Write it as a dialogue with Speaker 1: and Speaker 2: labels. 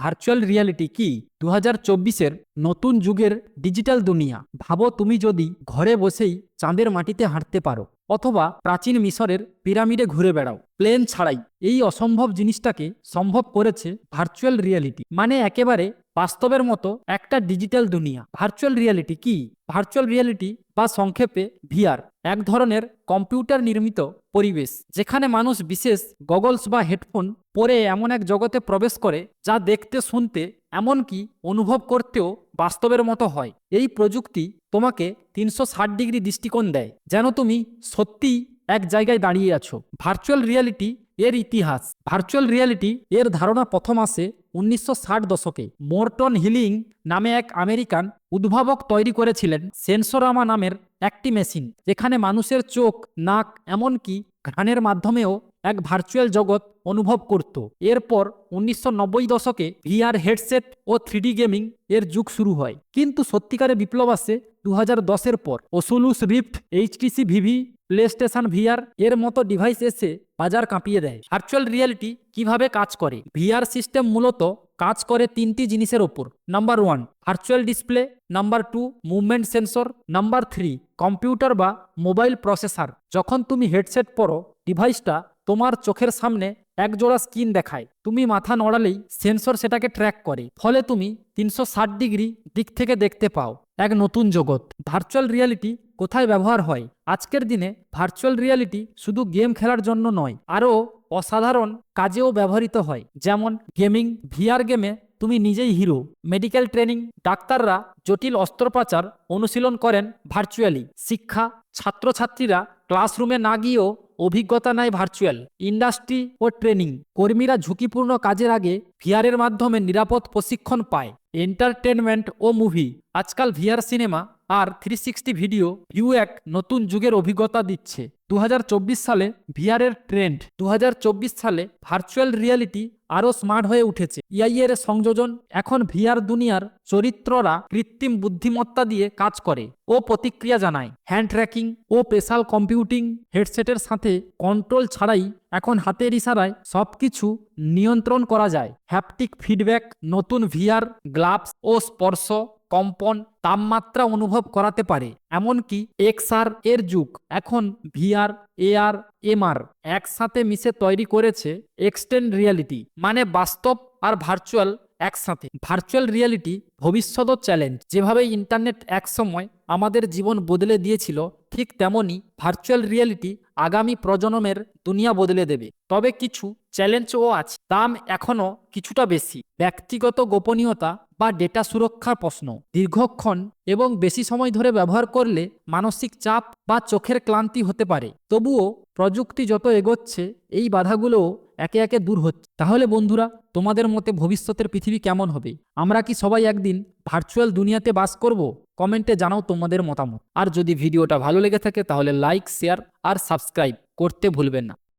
Speaker 1: Virtual reality কি? 2024-এর নতুন যুগের ডিজিটাল দুনিয়া। ভাবো তুমি যদি ঘরে বসেই চাঁদের মাটিতে হাঁটতে পারো, অথবা প্রাচীন মিশরের পিরামিডে ঘুরে বেড়াও প্লেন ছাড়াই। এই অসম্ভব জিনিসটাকে সম্ভব করেছে ভার্চুয়াল রিয়ালিটি। মানে একেবারে বাস্তবের মতো একটা ডিজিটাল দুনিয়া। ভার্চুয়াল রিয়ালিটি কি? ভার্চুয়াল রিয়ালিটি বা সংক্ষেপে ভিআর এক ধরনের কম্পিউটার নির্মিত পরিবেশ, যেখানে মানুষ বিশেষ গগলস বা হেডফোন পরে এমন এক জগতে প্রবেশ করে যা দেখতে, শুনতে, এমনকি অনুভব করতেও বাস্তবের মতো হয়। এই প্রযুক্তি তোমাকে 360 ডিগ্রি দৃষ্টিকোণ দেয়, যেন তুমি সত্যিই এক জায়গায় দাঁড়িয়ে আছো। ভার্চুয়াল রিয়ালিটি এর ইতিহাস। ভার্চুয়াল রিয়ালিটি এর ধারণা প্রথম আসে 1960 দশকে। মর্টন হিলিং নামে এক আমেরিকান উদ্ভাবক তৈরি করেছিলেন সেন্সোরামা নামের একটি মেশিন, যেখানে মানুষের চোখ, নাক, এমনকি ঘ্রাণের মাধ্যমেও এক ভার্চুয়াল জগৎ অনুভব করত। এরপর 1990 দশকে ভিআর হেডসেট ও 3D গেমিং এর যুগ শুরু হয়। কিন্তু সত্যিকারে বিপ্লব আসে 2010-এর পর। Oculus Rift, HTC Vive, PlayStation VR এর মতো ডিভাইস এসে বাজার কাঁপিয়ে দেয়। ভার্চুয়াল রিয়ালিটি কিভাবে কাজ করে? ভিআর সিস্টেম মূলত কাজ করে তিনটি জিনিসের ওপর। Number 1 virtual display, number 2 movement sensor, number 3 computer বা মোবাইল প্রসেসর। যখন তুমি হেডসেট পরো, ডিভাইসটা তোমার চোখের সামনে এক জোড়া স্ক্রিন দেখায়। তুমি মাথা নড়ালেই সেন্সর সেটাকে ট্র্যাক করে, ফলে তুমি 360 ডিগ্রি দিক থেকে দেখতে পাও এক নতুন জগৎ। ভার্চুয়াল রিয়ালিটি কোথায় ব্যবহার হয়? আজকের দিনে ভার্চুয়াল রিয়ালিটি শুধু গেম খেলার জন্য নয়, আরও অসাধারণ কাজেও ব্যবহৃত হয়। যেমন গেমিং। ভিআর গেমে তুমি নিজেই হিরো। মেডিকেল ট্রেনিং, ডাক্তাররা জটিল অস্ত্রোপচার অনুশীলন করেন ভার্চুয়ালি। শিক্ষা, ছাত্রছাত্রীরা ক্লাসরুমে না গিয়েও অভিজ্ঞতা নেয় ভার্চুয়াল। ইন্ডাস্ট্রি ও ট্রেনিং, কর্মীরা ঝুঁকিপূর্ণ কাজের আগে ভিআরের মাধ্যমে নিরাপদ প্রশিক্ষণ পায়। এন্টারটেনমেন্ট ও মুভি, আজকাল ভিআর সিনেমা আর 360 ভিডিও ভিউ এক নতুন যুগের অভিজ্ঞতা দিচ্ছে। 2024 সালে ভিআর এর ট্রেন্ড। 2024 সালে ভার্চুয়াল রিয়ালিটি আরও স্মার্ট হয়ে উঠেছে। এআই এর সংযোজন। এখন ভিআর দুনিয়ার চরিত্ররা কৃত্রিম বুদ্ধিমত্তা দিয়ে কাজ করে ও প্রতিক্রিয়া জানায়। হ্যান্ড ট্র্যাকিং ও স্পেশাল কম্পিউটিং, হেডসেটের সাথে কন্ট্রোল ছাড়াই এখন হাতের ইশারায় সবকিছু নিয়ন্ত্রণ করা যায়। হ্যাপটিক ফিডব্যাক, নতুন ভিআর গ্লাভস ও স্পর্শ, কম্পন, তাপমাত্রা অনুভব করাতে পারে। এমনকি এক্সআর এর যুগ। এখন ভিআর, এআর, এমআর একসাথে মিশে তৈরি করেছে এক্সটেন্ড রিয়ালিটি, মানে বাস্তব আর ভার্চুয়াল একসাথে। ভার্চুয়াল রিয়ালিটি ভবিষ্যৎ চ্যালেঞ্জ। যেভাবে ইন্টারনেট একসময় আমাদের জীবন বদলে দিয়েছিল, ঠিক তেমনি ভার্চুয়াল রিয়ালিটি আগামী প্রজন্মের দুনিয়া বদলে দেবে। তবে কিছু চ্যালেঞ্জও আছে। দাম এখনো কিছুটা বেশি। ব্যক্তিগত গোপনীয়তা বা ডেটা সুরক্ষার প্রশ্ন। দীর্ঘক্ষণ এবং বেশি সময় ধরে ব্যবহার করলে মানসিক চাপ বা চোখের ক্লান্তি হতে পারে। তবুও প্রযুক্তি যত এগোচ্ছে, এই বাধাগুলোও একে একে দূর হচ্ছে। তাহলে বন্ধুরা, তোমাদের মতে ভবিষ্যতের পৃথিবী কেমন হবে? আমরা কি সবাই একদিন ভার্চুয়াল দুনিয়াতে বাস করব? কমেন্টে জানাও তোমাদের মতামত। আর যদি ভিডিওটা ভালো লেগে থাকে তাহলে লাইক, শেয়ার আর সাবস্ক্রাইব করতে ভুলবেন না।